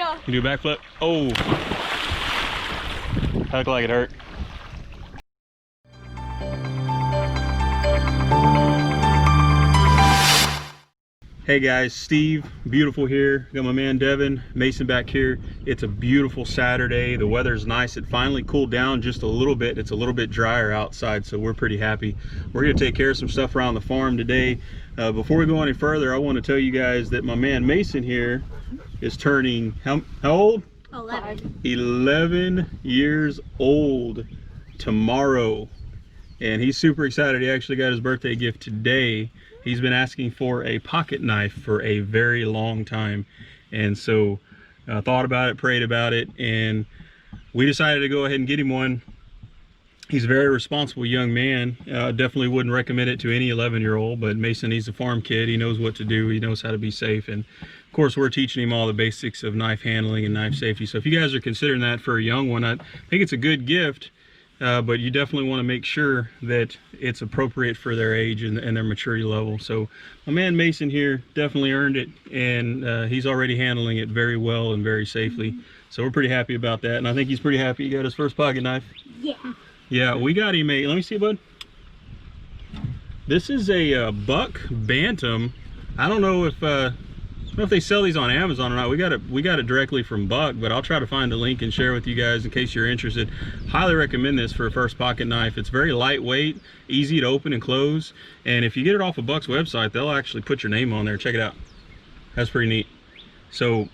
Yeah. You do a backflip? Oh. That looked like it hurt. Hey guys, Steve, beautiful here. Got my man Devin, Mason back here. It's a beautiful Saturday. The weather's nice. It finally cooled down just a little bit. It's a little bit drier outside, so we're pretty happy. We're gonna take care of some stuff around the farm today. Before we go any further, I want to tell you guys that my man Mason here is turning, how old? 11. 11 years old tomorrow. And he's super excited. He actually got his birthday gift today. He's been asking for a pocket knife for a very long time. And so I thought about it, prayed about it, and we decided to go ahead and get him one. He's a very responsible young man. Definitely wouldn't recommend it to any 11-year-old, but Mason, he's a farm kid. He knows what to do. He knows how to be safe. And of course, we're teaching him all the basics of knife handling and knife safety. So if you guys are considering that for a young one, I think it's a good gift. But you definitely want to make sure that it's appropriate for their age and their maturity level. So my man Mason here definitely earned it, and he's already handling it very well and very safely. So we're pretty happy about that, and I think he's pretty happy he got his first pocket knife. Yeah. Yeah, we got him a, let me see, bud. This is a buck bantam. I don't know if they sell these on Amazon or not. We got it directly from Buck, but I'll try to find the link and share with you guys in case you're interested. Highly recommend this for a first pocket knife. It's very lightweight, easy to open and close, and if you get it off of Buck's website, they'll actually put your name on there. Check it out. That's pretty neat. So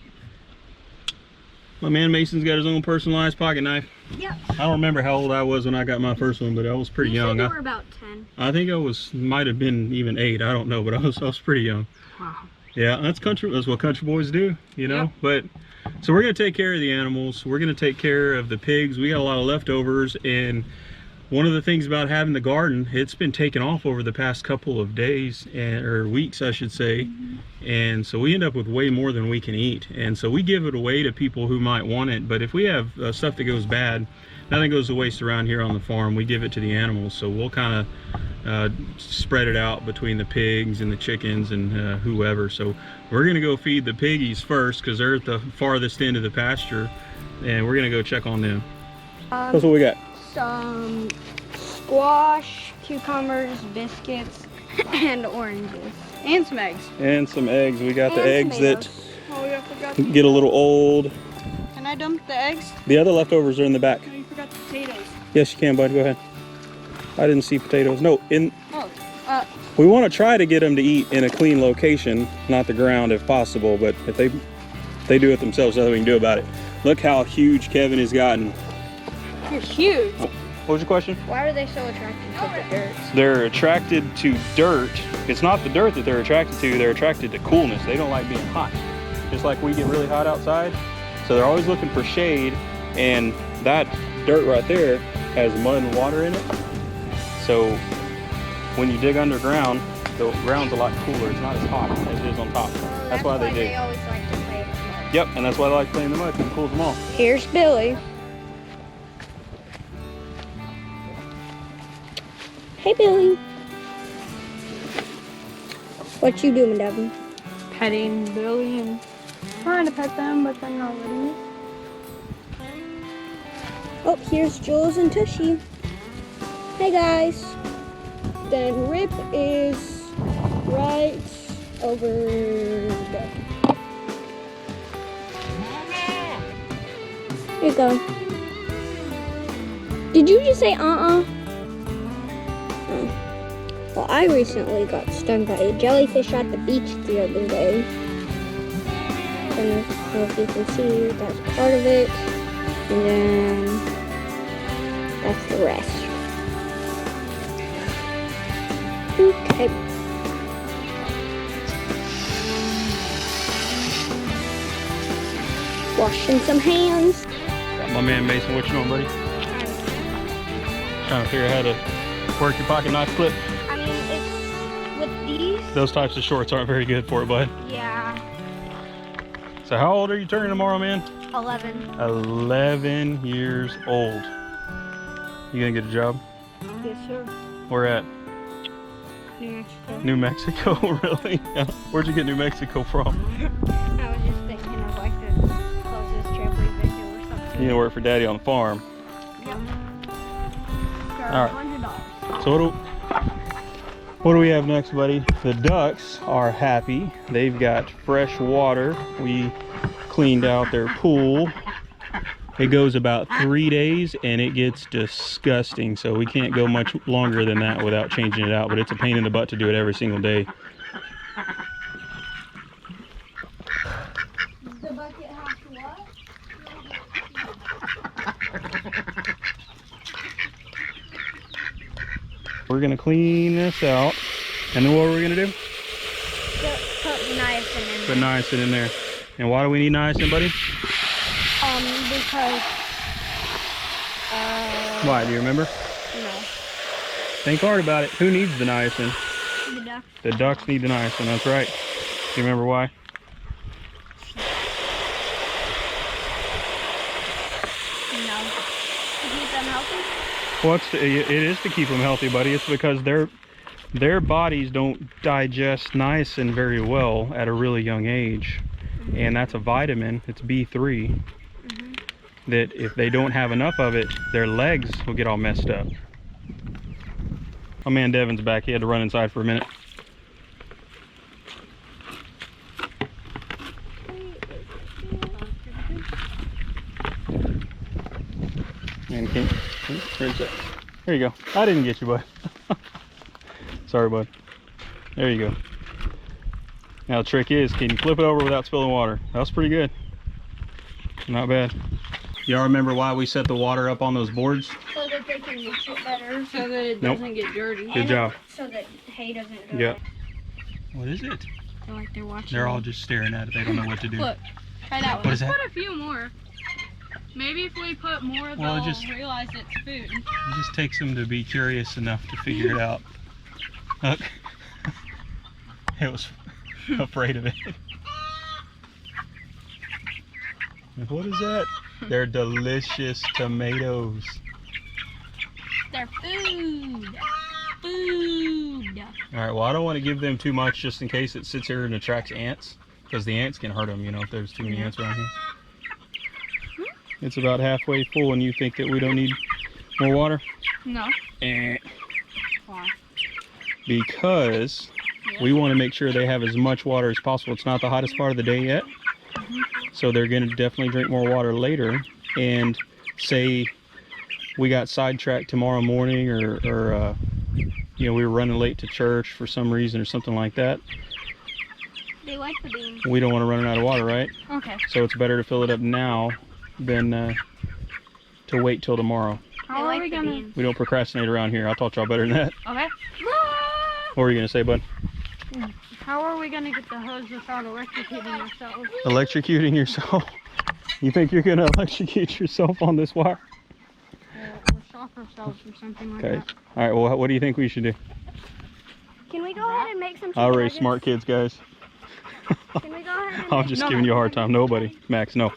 my man Mason's got his own personalized pocket knife. Yep. I don't remember how old I was when I got my first one, but I was pretty young. You were about 10. I think I might have been even 8. I don't know, but I was pretty young. Wow. Yeah, that's what country boys do, you know. Yep. But so we're gonna take care of the animals. We're gonna take care of the pigs. We got a lot of leftovers, and one of the things about having the garden, it's been taken off over the past couple of days or weeks, I should say. And so we end up with way more than we can eat, and so we give it away to people who might want it. But if we have stuff that goes bad, nothing goes to waste around here on the farm. We give it to the animals, so we'll kind of spread it out between the pigs and the chickens and whoever. So we're gonna go feed the piggies first because they're at the farthest end of the pasture, and we're gonna go check on them. That's what we got. Some squash, cucumbers, biscuits, and oranges. And some eggs. And some eggs. We got the eggs tomatoes. that I forgot. get a little old. Can I dump the eggs? The other leftovers are in the back. No, you forgot the potatoes. Yes, you can, bud. Go ahead. I didn't see potatoes. No, Oh, we want to try to get them to eat in a clean location, not the ground if possible, but if they do it themselves, nothing we can do about it. Look how huge Kevin has gotten. you're huge. What was your question? Why are they so attracted to the dirt? They're attracted to dirt. It's not the dirt that they're attracted to, they're attracted to coolness. They don't like being hot. Just like we get really hot outside. So they're always looking for shade, and that dirt right there has mud and water in it. So when you dig underground, the ground's a lot cooler. It's not as hot as it is on top. That's why they dig. They always like to play in the mud. Yep, and that's why they like playing in the mud, because it cools them off. Here's Billy. Hey, Billy. What you doing, Devin? Petting Billy and trying to pet them, but they're not letting me. Oh, here's Jules and Tushy. Hey, guys. Then Rip is right over there. Here you go. Did you just say uh-uh? Well, I recently got stung by a jellyfish at the beach the other day. I don't know if you can see, that's part of it. And then that's the rest. Okay. Washing some hands. Got my man Mason. What you doing, buddy? Trying to figure out how to work your pocket knife clip. I mean, it's with these. Those types of shorts aren't very good for it, bud. Yeah. So how old are you turning tomorrow, man? 11. 11 years old. You gonna get a job? Yes, sir. Where at? New Mexico. New Mexico, really? Where'd you get New Mexico from? I was just thinking of like the closest You gonna work for Daddy on the farm. Yep. All right. So what do we have next, buddy? The ducks are happy. They've got fresh water. We cleaned out their pool. It goes about 3 days and it gets disgusting. So we can't go much longer than that without changing it out. But it's a pain in the butt to do it every single day. The bucket has to what? We're gonna clean this out. And then what are we gonna do? Put niacin in there. Put niacin in there. And why do we need niacin, buddy? Because... Why, do you remember? No. Think hard about it. Who needs the niacin? The duck. The ducks need the niacin, that's right. Do you remember why? No. To keep them healthy? Well, it is to keep them healthy, buddy. It's because their bodies don't digest niacin very well at a really young age. And that's a vitamin. It's B3. That if they don't have enough of it, their legs will get all messed up. My man Devin's back. He had to run inside for a minute. And where's that? There you go. I didn't get you, bud. Sorry, bud. There you go. Now the trick is, can you flip it over without spilling water? That was pretty good. Not bad. Y'all remember why we set the water up on those boards? So that they can mix it better. So that it doesn't get dirty. Good job. So that hay doesn't go. Yep. What is it? Feel like they're watching. They're all just staring at it. They don't know what to do. Look, try that one. What is that? Put a few more. Maybe if we put more, Well, they'll realize it's food. It just takes them to be curious enough to figure it out. Look. It was afraid of it. What is that? They're delicious tomatoes. They're food. Food. All right, well, I don't want to give them too much just in case it sits here and attracts ants, because the ants can hurt them, you know, if there's too many ants around here. It's about halfway full, and you think that we don't need more water? No. Why? Because we want to make sure they have as much water as possible. It's not the hottest part of the day yet, so they're going to definitely drink more water later. And say we got sidetracked tomorrow morning, or you know, we were running late to church for some reason or something like that. They like the beans. We don't want to run out of water, right? Okay. So it's better to fill it up now than to wait till tomorrow. How are we gonna? We don't procrastinate around here. I taught y'all better than that. Okay. What were you gonna say, bud? How are we gonna get the hose without electrocuting ourselves? Electrocuting yourself? You think you're gonna electrocute yourself on this wire? Or shock ourselves or something like Okay. that. All right. Well, what do you think we should do? Can we go ahead and make some chicken I'll raise nuggets? smart kids, guys. Can we go ahead and I'm make, just giving you a hard time. Nobody. Max, no.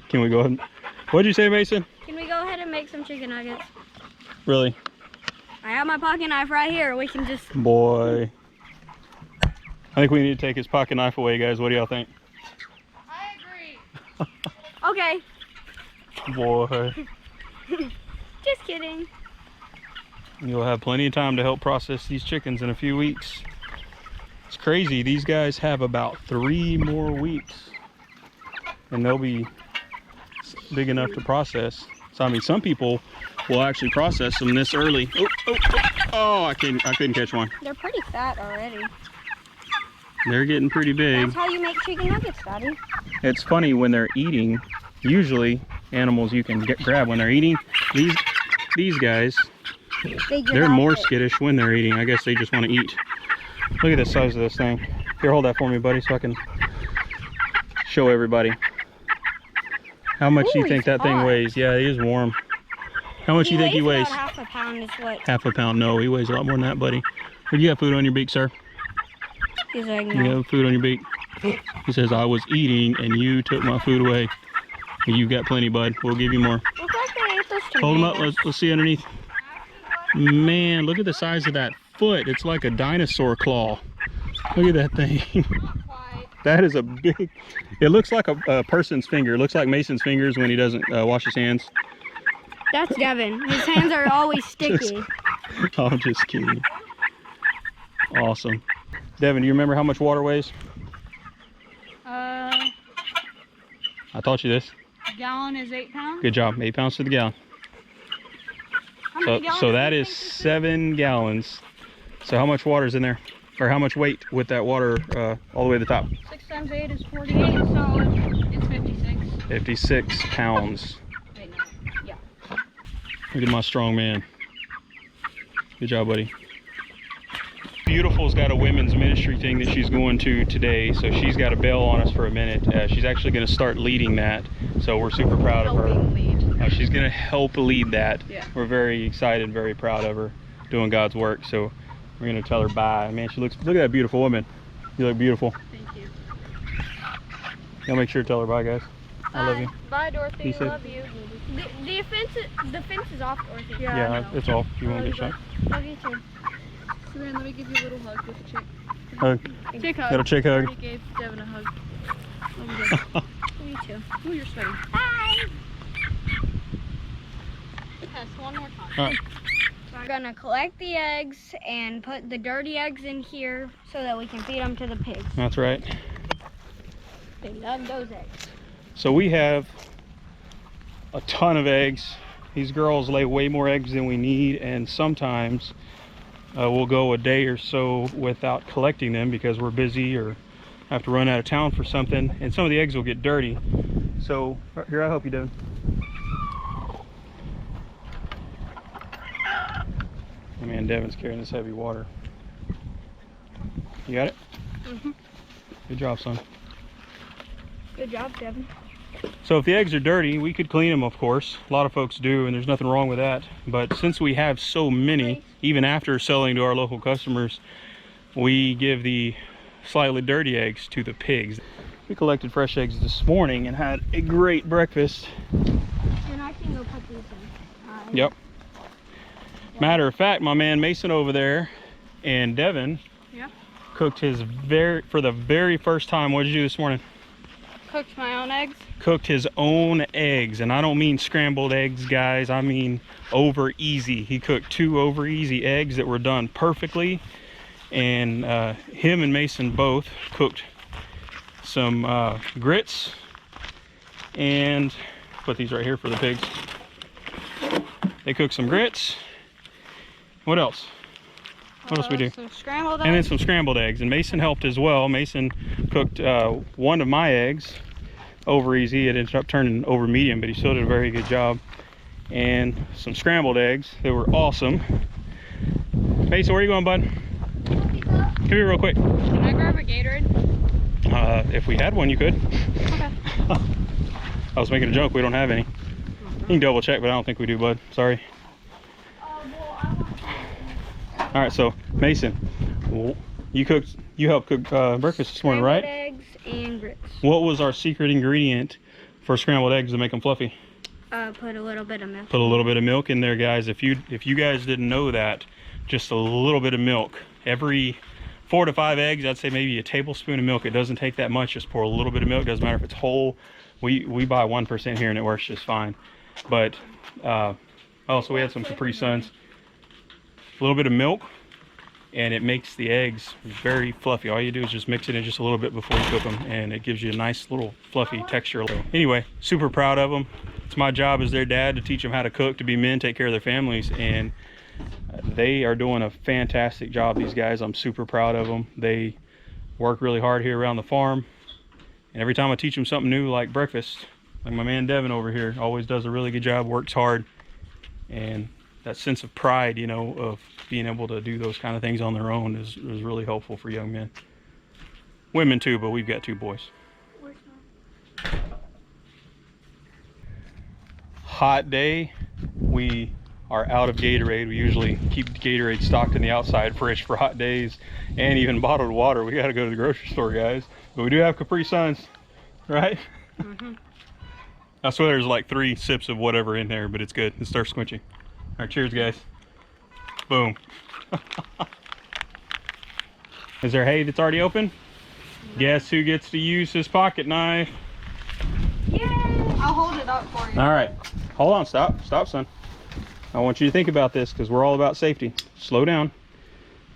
Can we go ahead? What'd you say, Mason? Can we go ahead and make some chicken nuggets? Really? I have my pocket knife right here. We can just... Boy. I think we need to take his pocket knife away, guys. What do y'all think? I agree. Okay. Boy. Just kidding. You'll have plenty of time to help process these chickens in a few weeks. It's crazy. These guys have about 3 more weeks, and they'll be big enough to process. So I mean, some people will actually process them this early. Oh, I couldn't catch one. They're pretty fat already. They're getting pretty big. That's how you make chicken nuggets, Daddy. It's funny when they're eating. Usually, animals you can grab when they're eating. These guys, they're more skittish when they're eating. I guess they just want to eat. Look at the size of this thing. Here, hold that for me, buddy, so I can show everybody. How much do you think that thing weighs? Yeah, he is warm. How much do you think he weighs? About half a pound is what? Half a pound? No, he weighs a lot more than that, buddy. But you got food on your beak, sir? He's like, You no. have food on your beak? He says, I was eating and you took my food away. You've got plenty, bud. We'll give you more. Looks like they ate those tomatoes. Hold him up. Let's see underneath. Man, look at the size of that foot. It's like a dinosaur claw. Look at that thing. That is a big, it looks like a person's finger. It looks like Mason's fingers when he doesn't wash his hands. That's Devin. His hands are always sticky. I'm just kidding. Awesome. Devin, do you remember how much water weighs? I taught you this. A gallon is 8 pounds. Good job. 8 pounds to the gallon. So that is 7 gallons. So how much water is in there? Or how much weight with that water all the way to the top? 6 times 8 is 48, so it's 56. 56 pounds. Wait, no. Yeah. Look at my strong man. Good job, buddy. Beautiful's got a women's ministry thing that she's going to today, so she's got to bail on us for a minute. She's actually going to start leading that, so we're super proud of her. She's going to help lead that. Yeah. We're very excited, very proud of her doing God's work. So we're going to tell her bye. Man, she looks. Look at that beautiful woman. You look beautiful. Thank you. Y'all make sure to tell her bye, guys. I love you. Bye, Dorothy. He said- Love you. The fence is off, Dorothy. Yeah, it's all. You won't get shot. Love you too. Savannah, let me give you a little hug with a chick. Hug. Chick hug. Got a chick hug. I already gave Devin a hug. Love you. Me too. Ooh, you're sweating. Bye. Yes, one more time. All right. We're gonna collect the eggs and put the dirty eggs in here so that we can feed them to the pigs. That's right. They love those eggs. So we have a ton of eggs. These girls lay way more eggs than we need, and sometimes we'll go a day or so without collecting them because we're busy or have to run out of town for something, and some of the eggs will get dirty. So here, I'll help you, Devin. Oh man, Devin's carrying this heavy water. You got it? Mm-hmm. Good job, son. Good job, Devin. So if the eggs are dirty, we could clean them, of course. A lot of folks do, and there's nothing wrong with that. But since we have so many, even after selling to our local customers, we give the slightly dirty eggs to the pigs. We collected fresh eggs this morning and had a great breakfast. And I can go put these in. Yep. Matter of fact, my man Mason over there and Devin cooked his for the very first time. What did you do this morning? Cooked my own eggs. Cooked his own eggs, and I don't mean scrambled eggs, guys. I mean over easy. He cooked 2 over easy eggs that were done perfectly, and him and Mason both cooked some grits, and put these right here for the pigs. They cooked some grits. What else? What else we do? Some scrambled eggs. And then some scrambled eggs, and Mason helped as well. Mason cooked one of my eggs over easy. It ended up turning over medium, but he still did a very good job. And some scrambled eggs that were awesome. Mason, where are you going, bud? Come here real quick. Can I grab a Gatorade? If we had one, you could. Okay. I was making a joke. We don't have any. You can double check, but I don't think we do, bud. Sorry. All right, so Mason, you helped cook breakfast this morning, right? Eggs and grits. What was our secret ingredient for scrambled eggs to make them fluffy? Put a little bit of milk. Put a little bit of milk in there, guys. If you guys didn't know that, just a little bit of milk. Every 4 to 5 eggs, I'd say maybe a tablespoon of milk. It doesn't take that much. Just pour a little bit of milk. Doesn't matter if it's whole. We buy 1% here and it works just fine. But also we had some Capri Suns. A little bit of milk, and it makes the eggs very fluffy. All you do is just mix it in just a little bit before you cook them, and it gives you a nice little fluffy texture. Anyway, super proud of them. It's my job as their dad to teach them how to cook, to be men, take care of their families, and they are doing a fantastic job, these guys. I'm super proud of them. They work really hard here around the farm, and every time I teach them something new, like breakfast, like my man Devin over here always does a really good job, works hard, and that sense of pride, you know, of being able to do those kind of things on their own is really helpful for young men. Women too, but we've got 2 boys. Hot day, we are out of Gatorade. We usually keep Gatorade stocked in the outside fridge for hot days, and even bottled water. We got to go to the grocery store, guys. But we do have Capri Suns, right? Mm-hmm. I swear there's like 3 sips of whatever in there, but it's good. It starts squinching. All right, cheers, guys. Boom. Is there hay that's already open? Guess who gets to use his pocket knife? Yay! I'll hold it up for you. All right, hold on, stop, son. I want you to think about this because we're all about safety. Slow down.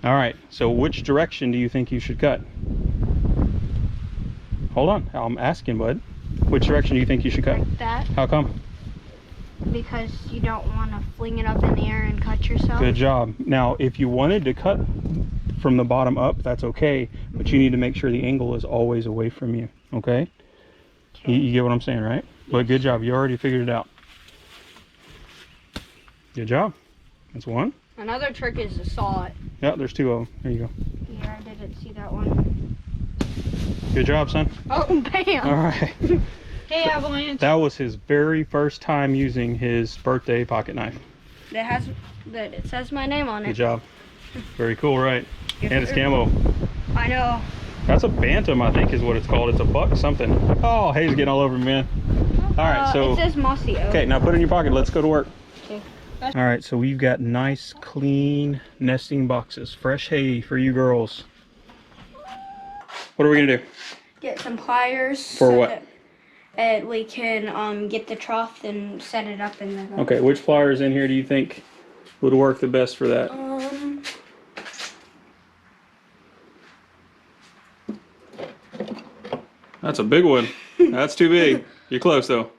All right, so which direction do you think you should cut? Hold on, I'm asking, bud. Which direction do you think you should cut? Like that, How come? because you don't want to fling it up in the air and cut yourself. Good job. Now, if you wanted to cut from the bottom up, that's okay, but you need to make sure the angle is always away from you, okay? You get what I'm saying, right? But good job, you already figured it out. Good job. That's one. Another trick is to saw it. Yeah, there's two of them. There you go. Yeah, I didn't see that one. Good job, son. Oh, bam! All right. Hey, Avalanche. That was his very first time using his birthday pocket knife. It says my name on it. Good job. Very cool, right? Yes, And it's sir. camo. I know. That's a bantam, I think is what it's called. It's a buck something. Oh, Hayes getting all over me, man. All right, so it says mossy oak. okay, now put it in your pocket. Let's go to work. Okay. All right, so we've got nice, clean nesting boxes. Fresh hay for you girls. What are we gonna do? Get some pliers. For what? That we can get the trough and set it up in the. Okay, which pliers in here do you think would work the best for that? That's a big one. That's too big. You're close though.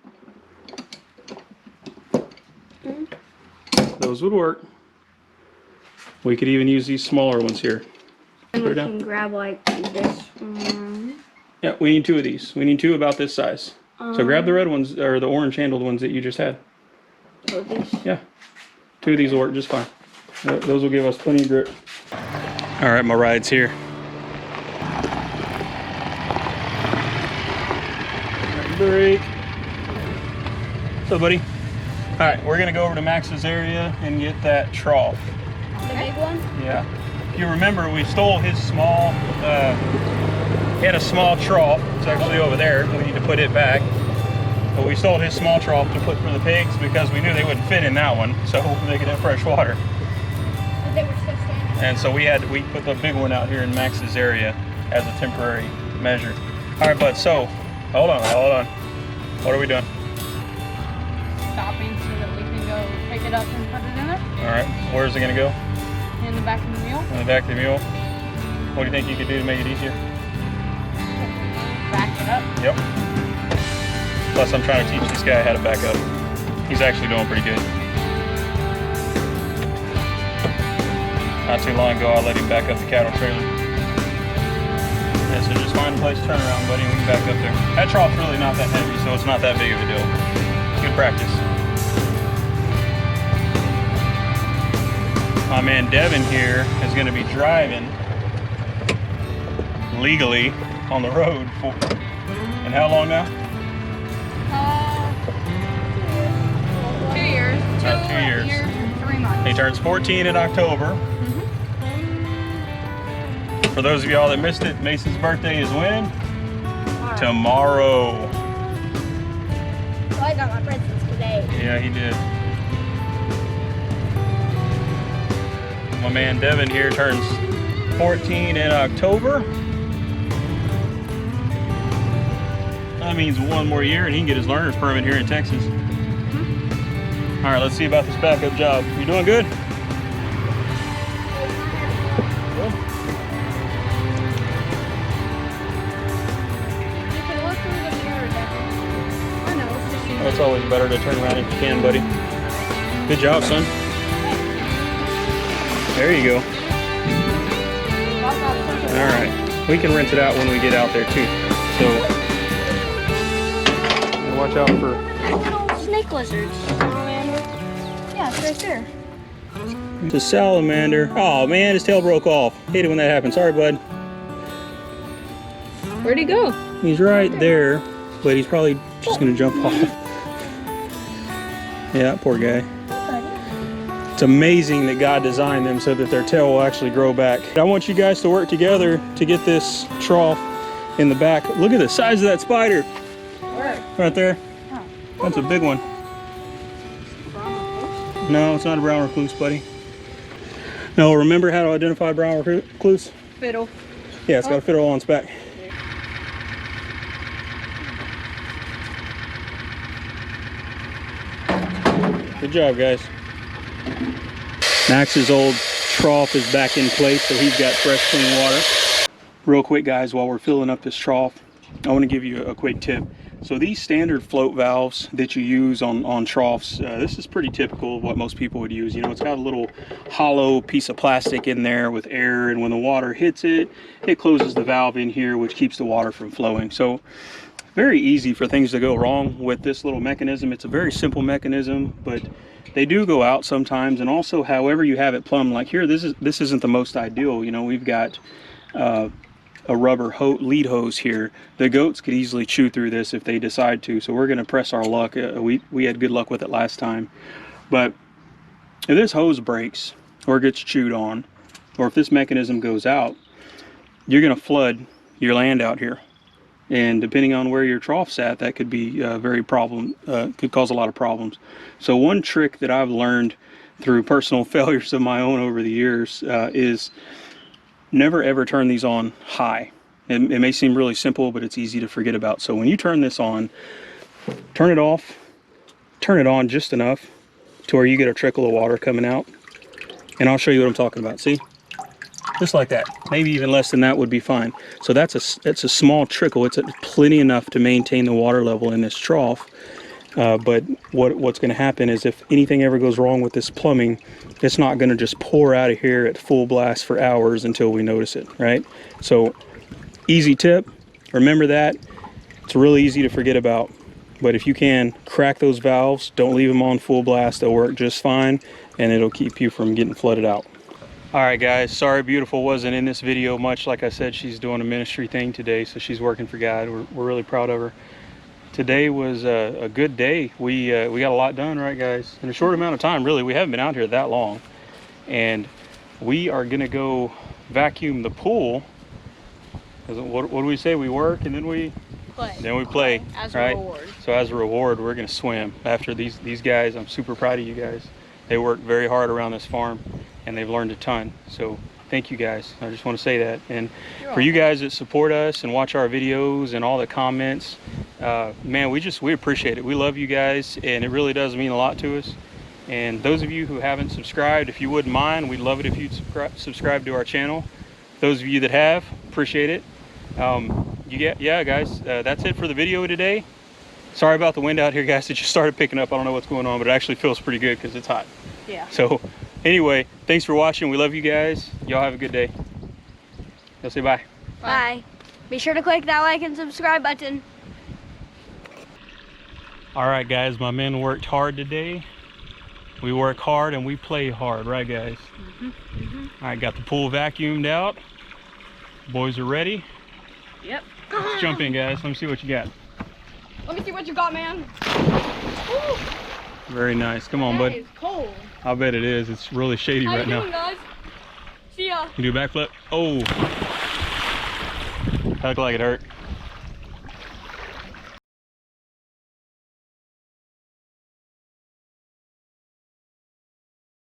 Those would work. We could even use these smaller ones here. And Put we it down. can grab like this one. Yeah, we need two of these. We need two about this size. So grab the red ones, or the orange handled ones that you just had. So these. Yeah, two of these will work just fine. Those will give us plenty of grip. All right, my ride's here. Break. So, buddy. All right, we're gonna go over to Max's area and get that trough. The big one? Yeah. If you remember, we stole his small, he had a small trough. It's actually over there. We need to put it back. But we stole his small trough to put for the pigs because we knew they wouldn't fit in that one, so they could have fresh water. But they were still standing. And so we put the big one out here in Max's area as a temporary measure. All right, bud, so, hold on. What are we doing? Stopping so that we can go pick it up and put it in there. All right, where's it gonna go? In the back of the mule. In the back of the mule? What do you think you could do to make it easier? Back it up. Yep. Plus, I'm trying to teach this guy how to back up. He's actually doing pretty good. Not too long ago, I let him back up the cattle trailer. Yeah, so just find a place to turn around, buddy, and we can back up there. That trough's really not that heavy, so it's not that big of a deal. Good practice. My man Devin here is going to be driving legally on the road for, and how long now? 2 years. About 2 years. And 3 months. He turns 14 in October. For those of y'all that missed it, Mason's birthday is when? Tomorrow. So I got my presents today. Yeah, he did. My man Devin here turns 14 in October. That means one more year and he can get his learner's permit here in Texas. All right, let's see about this backup job. You doing good? You can look through the mirror down. I know, it's just It's always better to turn around if you can, buddy. Good job, son. There you go. All right. We can rinse it out when we get out there too. So watch out for. Little snake lizards. Yeah, it's right there. It's a salamander. Oh man, his tail broke off. Hate it when that happens. Sorry, bud. Where'd he go? He's right there, but he's probably just gonna jump off. Yeah, poor guy. It's amazing that God designed them so that their tail will actually grow back. I want you guys to work together to get this trough in the back. Look at the size of that spider. Where? Right there. Oh. That's a big one. No, it's not a brown recluse, buddy. No, remember how to identify brown recluse? Fiddle. Yeah, it's got a fiddle on its back. Good job, guys. Max's old trough is back in place, so he's got fresh, clean water. Real quick, guys, while we're filling up this trough, I want to give you a quick tip. So these standard float valves that you use on troughs, this is pretty typical of what most people would use. You know, it's got a little hollow piece of plastic in there with air, and when the water hits it, it closes the valve in here, which keeps the water from flowing. So very easy for things to go wrong with this little mechanism. It's a very simple mechanism, but they do go out sometimes. And also, however you have it plumbed, like here, this isn't the most ideal. You know, we've got a rubber lead hose here. The goats could easily chew through this if they decide to, so we're going to press our luck. We had good luck with it last time. But if this hose breaks or gets chewed on, or if this mechanism goes out, you're going to flood your land out here, and depending on where your trough's at, that could be could cause a lot of problems. So one trick that I've learned through personal failures of my own over the years is never ever turn these on high. It may seem really simple, but it's easy to forget about. So when you turn this on, turn it off, turn it on just enough to where you get a trickle of water coming out. And I'll show you what I'm talking about. See? Just like that. Maybe even less than that would be fine. So that's a small trickle. It's plenty enough to maintain the water level in this trough. But what's going to happen is if anything ever goes wrong with this plumbing, it's not going to just pour out of here at full blast for hours until we notice it, right? So easy tip, remember that. It's really easy to forget about, but if you can, crack those valves, don't leave them on full blast, they'll work just fine, and it'll keep you from getting flooded out. All right, guys, sorry Beautiful wasn't in this video much. Like I said, she's doing a ministry thing today, so she's working for God. We're really proud of her. Today was a good day. We got a lot done, right, guys? In a short amount of time, really. We haven't been out here that long. And we are gonna go vacuum the pool. What do we say? We work and then we Play. Then we play, as right? a reward. So as a reward, we're gonna swim. After these guys, I'm super proud of you guys. They work very hard around this farm, and they've learned a ton. So thank you guys. I just want to say that. And for you guys that support us and watch our videos and all the comments, man, we appreciate it. We love you guys, and it really does mean a lot to us. And those of you who haven't subscribed, if you wouldn't mind, we'd love it if you'd subscribe to our channel. Those of you that have, appreciate it. Yeah, guys, that's it for the video today. Sorry about the wind out here, guys. It just started picking up. I don't know what's going on, but it actually feels pretty good because it's hot. Yeah. So anyway, thanks for watching. We love you guys. Y'all have a good day. Y'all say bye. Bye. Be sure to click that like and subscribe button. All right, guys, my men worked hard today. We work hard and we play hard, right, guys? All right, got the pool vacuumed out. Boys are ready. Yep. Let's jump in, guys. Let me see what you got. Let me see what you got, man. Woo. Very nice. Come on, bud. It's cold. I bet it is. It's really shady How right you now. doing, guys? See ya. You do a backflip? Oh. That looked like it hurt.